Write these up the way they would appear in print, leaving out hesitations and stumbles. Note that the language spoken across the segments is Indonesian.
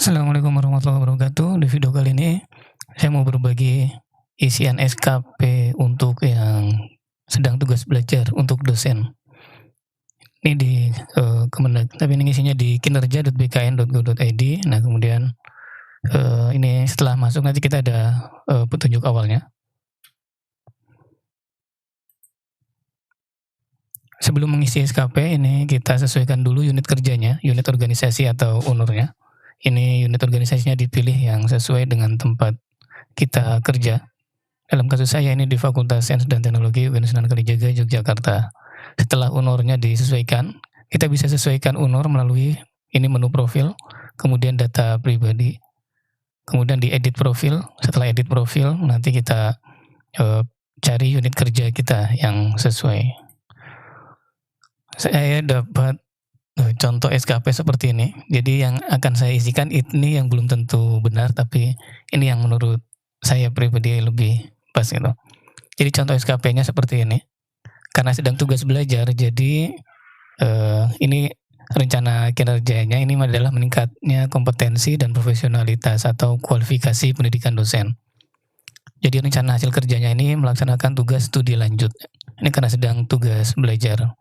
Assalamualaikum warahmatullahi wabarakatuh. Di video kali ini saya mau berbagi isian SKP untuk yang sedang tugas belajar untuk dosen. Ini di Kemenag, tapi ini isinya di kinerja.bkn.go.id. Nah, kemudian ini setelah masuk nanti kita ada petunjuk awalnya. Sebelum mengisi SKP ini kita sesuaikan dulu unit kerjanya, unit organisasi atau UNUR-nya. Ini unit organisasinya dipilih yang sesuai dengan tempat kita kerja. Dalam kasus saya ini di Fakultas Sains dan Teknologi UIN Sunan Kalijaga, Yogyakarta. Setelah UNUR-nya disesuaikan, kita bisa sesuaikan UNUR melalui ini menu profil, kemudian data pribadi, kemudian di edit profil. Setelah edit profil, nanti kita cari unit kerja kita yang sesuai. Saya dapat contoh SKP seperti ini. Jadi yang akan saya isikan ini yang belum tentu benar, tapi ini yang menurut saya pribadi lebih pas gitu. Jadi contoh SKP-nya seperti ini. Karena sedang tugas belajar, jadi ini rencana kinerjanya ini adalah meningkatnya kompetensi dan profesionalitas atau kualifikasi pendidikan dosen. Jadi rencana hasil kerjanya ini melaksanakan tugas studi lanjut. Ini karena sedang tugas belajar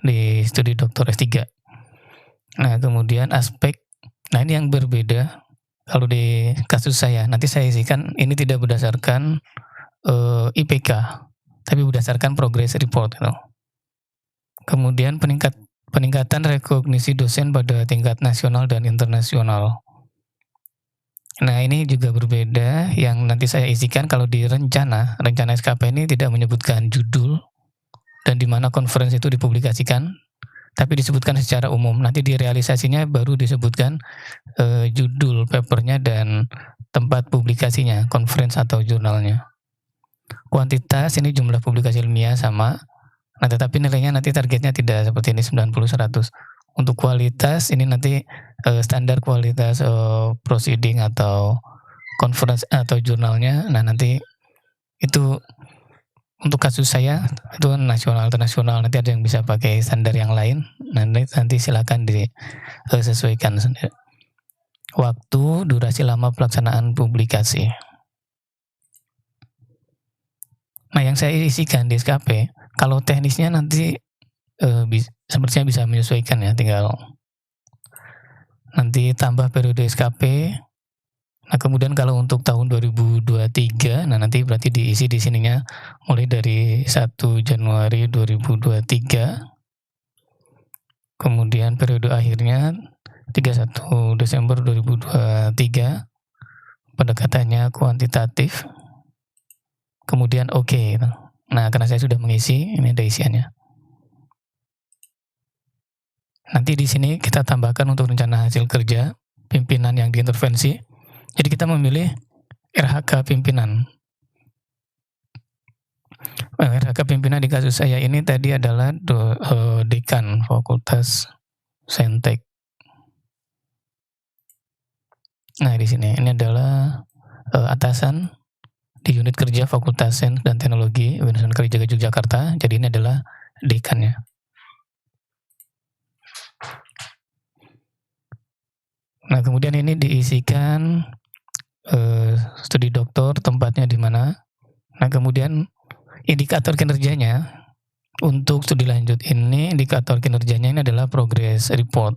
di studi doktor S3. Nah, kemudian nah ini yang berbeda kalau di kasus saya, nanti saya isikan ini tidak berdasarkan IPK, tapi berdasarkan progress report gitu. Kemudian peningkatan rekognisi dosen pada tingkat nasional dan internasional. Nah, ini juga berbeda yang nanti saya isikan kalau di rencana SKP ini tidak menyebutkan judul dan di mana conference itu dipublikasikan, tapi disebutkan secara umum. Nanti di realisasinya baru disebutkan judul papernya dan tempat publikasinya, conference atau jurnalnya. Kuantitas ini jumlah publikasi ilmiah sama, nah tetapi nilainya nanti targetnya tidak seperti ini 90-100. Untuk kualitas ini nanti standar kualitas proceeding atau conference atau jurnalnya, nah nanti itu untuk kasus saya itu nasional internasional, nanti ada yang bisa pakai standar yang lain, nanti silakan disesuaikan sendiri. Waktu, durasi lama pelaksanaan publikasi. Nah, yang saya isikan di SKP, kalau teknisnya nanti sepertinya bisa menyesuaikan ya, tinggal nanti tambah periode SKP. Nah, kemudian kalau untuk tahun 2023, nah nanti berarti diisi di sininya mulai dari 1 Januari 2023, kemudian periode akhirnya 31 Desember 2023, pendekatannya kuantitatif, kemudian oke. Nah, karena saya sudah mengisi, ini ada isiannya. Nanti di sini kita tambahkan untuk rencana hasil kerja, pimpinan yang diintervensi. Jadi kita memilih RHK pimpinan. RHK pimpinan di kasus saya ini tadi adalah dekan Fakultas Saintek. Nah, di sini ini adalah atasan di unit kerja Fakultas Sains dan Teknologi UIN Sunan Kalijaga Yogyakarta. Jadi ini adalah dekannya. Nah, kemudian ini diisikan studi doktor, tempatnya di mana. Nah, kemudian indikator kinerjanya untuk studi lanjut ini, indikator kinerjanya ini adalah progress report.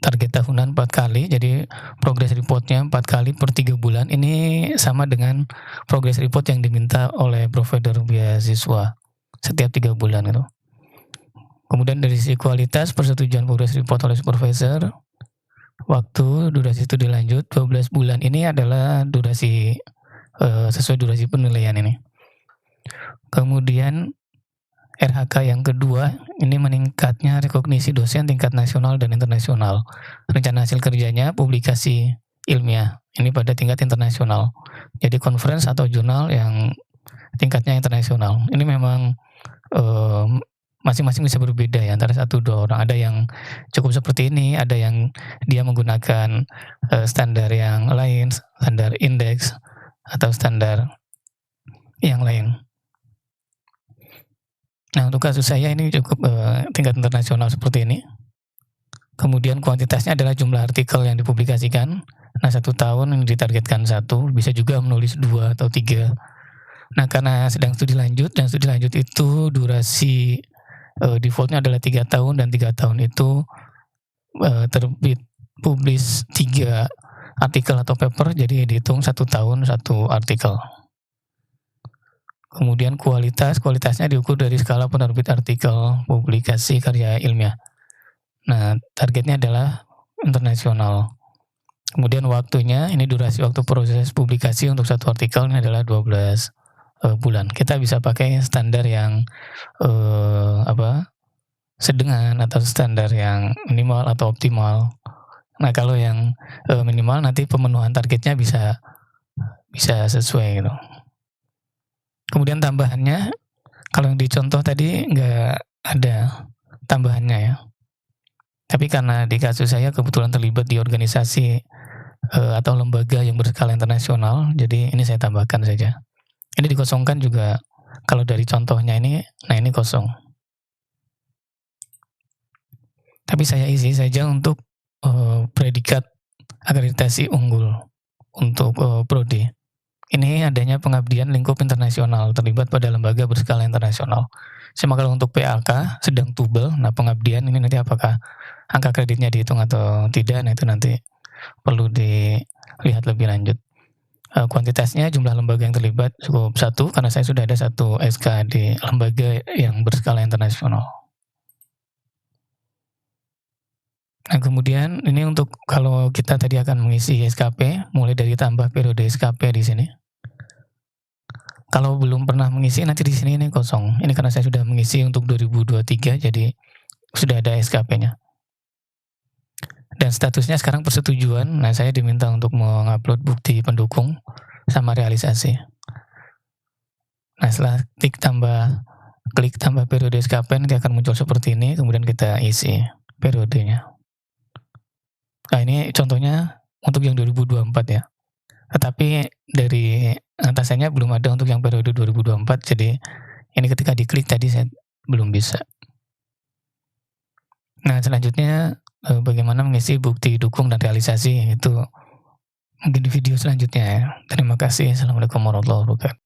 Target tahunan 4 kali, jadi progress reportnya 4 kali per 3 bulan. Ini sama dengan progress report yang diminta oleh provider beasiswa setiap 3 bulan gitu. Kemudian dari sisi kualitas, persetujuan progress report oleh supervisor. Waktu, durasi studi lanjut 12 bulan. Ini adalah durasi sesuai durasi penilaian ini. Kemudian RHK yang kedua, ini meningkatnya rekognisi dosen tingkat nasional dan internasional. Rencana hasil kerjanya publikasi ilmiah, ini pada tingkat internasional. Jadi conference atau jurnal yang tingkatnya internasional. Ini memang masing-masing bisa berbeda ya, antara 1-2 orang. Ada yang cukup seperti ini, ada yang dia menggunakan standar yang lain, standar indeks atau standar yang lain. Nah, untuk kasus saya ini cukup tingkat internasional seperti ini. Kemudian kuantitasnya adalah jumlah artikel yang dipublikasikan. Nah, 1 tahun yang ditargetkan 1, bisa juga menulis 2 atau 3. Nah, karena sedang studi lanjut dan studi lanjut itu durasi, default-nya adalah 3 tahun dan 3 tahun itu, terbit publish 3 artikel atau paper, jadi dihitung 1 tahun 1 artikel. Kemudian kualitasnya diukur dari skala penerbit artikel publikasi karya ilmiah. Nah, targetnya adalah internasional. Kemudian waktunya, ini durasi waktu proses publikasi untuk 1 artikel ini adalah 12 bulan. Kita bisa pakai standar yang, sedengan atau standar yang minimal atau optimal. Nah, kalau yang, minimal nanti pemenuhan targetnya bisa sesuai gitu. Kemudian tambahannya, kalau yang dicontoh tadi nggak ada tambahannya ya. Tapi karena di kasus saya kebetulan terlibat di organisasi, atau lembaga yang berskala internasional, jadi ini saya tambahkan saja. Ini dikosongkan juga kalau dari contohnya ini, nah ini kosong. Tapi saya isi saja untuk, predikat akreditasi unggul untuk, prodi. Ini adanya pengabdian lingkup internasional, terlibat pada lembaga berskala internasional. Cuma kalau untuk PAK sedang tubel, nah pengabdian ini nanti apakah angka kreditnya dihitung atau tidak, nah itu nanti perlu dilihat lebih lanjut. Kuantitasnya jumlah lembaga yang terlibat cukup 1, karena saya sudah ada 1 SK di lembaga yang berskala internasional. Nah, kemudian ini untuk kalau kita tadi akan mengisi SKP, mulai dari tambah periode SKP di sini. Kalau belum pernah mengisi, nanti di sini ini kosong. Ini karena saya sudah mengisi untuk 2023, jadi sudah ada SKP-nya. Dan statusnya sekarang persetujuan. Nah, saya diminta untuk mengupload bukti pendukung sama realisasi. Nah, setelah klik tambah periode SKP, nanti akan muncul seperti ini, kemudian kita isi periodenya. Nah, ini contohnya untuk yang 2024 ya. Tetapi dari atasannya belum ada untuk yang periode 2024, jadi ini ketika diklik tadi saya belum bisa. Nah, selanjutnya, bagaimana mengisi bukti dukung dan realisasi, itu mungkin di video selanjutnya ya. Terima kasih. Assalamualaikum warahmatullahi wabarakatuh.